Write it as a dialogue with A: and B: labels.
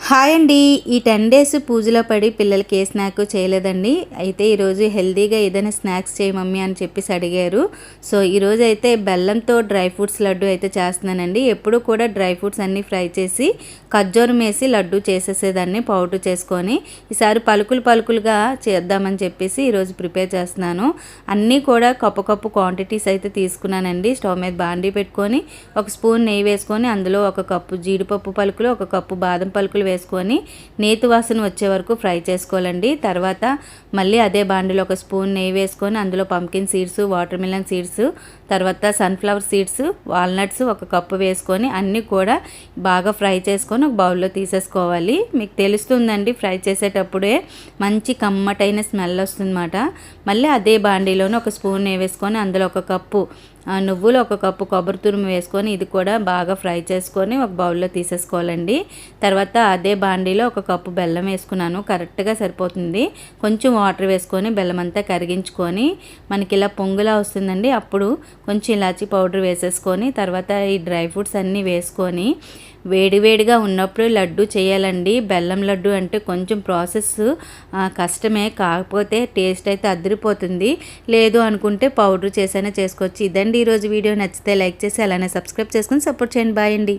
A: Hi అండి. ఈ 10 days పూజలో పడి పిల్లలకి ఏ స్నాక్ చేయలేదండి. అయితే ఈరోజు హెల్తీగా ఏదైనా స్నాక్స్ చేయి మమ్మీ అని చెప్పేసి అడిగారు. సో ఈరోజు అయితే బెల్లంతో డ్రై ఫ్రూట్స్ లడ్డు అయితే చేస్తున్నానండి. ఎప్పుడు కూడా డ్రై ఫ్రూట్స్ అన్నీ ఫ్రై చేసి ఖర్జూరం వేసి లడ్డు చేసేసేదాన్ని పౌడర్ చేసుకొని. ఈసారి పలుకులుగా చేద్దామని చెప్పేసి ఈరోజు ప్రిపేర్ చేస్తున్నాను. అన్నీ కూడా కప్పు క్వాంటిటీస్ అయితే తీసుకున్నానండి. స్టవ్ మీద బాండీ పెట్టుకొని ఒక స్పూన్ నెయ్యి వేసుకొని అందులో ఒక కప్పు జీడిపప్పు పలుకులు, ఒక కప్పు బాదం పలుకులు వేసుకొని నేతి వాసన వచ్చే వరకు ఫ్రై చేసుకోవాలండి. తర్వాత మళ్ళీ అదే బాండిలో ఒక స్పూన్ నెయ్యి వేసుకొని అందులో pumpkin seeds, water melon seeds, తర్వాత సన్ఫ్లవర్ సీడ్స్, వాల్నట్స్ ఒక కప్పు వేసుకొని అన్నీ కూడా బాగా ఫ్రై చేసుకొని ఒక బౌల్లో తీసేసుకోవాలి. మీకు తెలుస్తుందండి ఫ్రై చేసేటప్పుడే మంచి కమ్మటైన స్మెల్ వస్తుందన్నమాట. మళ్ళీ అదే బాండీలోనే ఒక స్పూన్ నెయ్యి వేసుకొని అందులో ఒక కప్పు నువ్వులు, ఒక కప్పు కొబ్బరి తురుము వేసుకొని ఇది కూడా బాగా ఫ్రై చేసుకొని ఒక బౌల్లో తీసేసుకోవాలండి. తర్వాత అదే బాండీలో ఒక కప్పు బెల్లం వేసుకున్నాను. కరెక్ట్గా సరిపోతుంది. కొంచెం వాటర్ వేసుకొని బెల్లం అంతా కరిగించుకొని మనకి ఇలా పొంగులా వస్తుందండి. అప్పుడు కొంచెం ఇలాచీ పౌడర్ వేసేసుకొని తర్వాత ఈ డ్రై ఫ్రూట్స్ అన్నీ వేసుకొని వేడివేడిగా ఉన్నప్పుడు లడ్డు చేయాలండి. బెల్లం లడ్డు అంటే కొంచెం ప్రాసెస్ కష్టమే, కాకపోతే టేస్ట్ అయితే అదిరిపోతుంది. లేదు అనుకుంటే పౌడర్ చేసైనా చేసుకోవచ్చు. ఇదండి ఈరోజు వీడియో. నచ్చితే లైక్ చేసి అలానే సబ్స్క్రైబ్ చేసుకొని సపోర్ట్ చేయండి. బాయ్ అండి.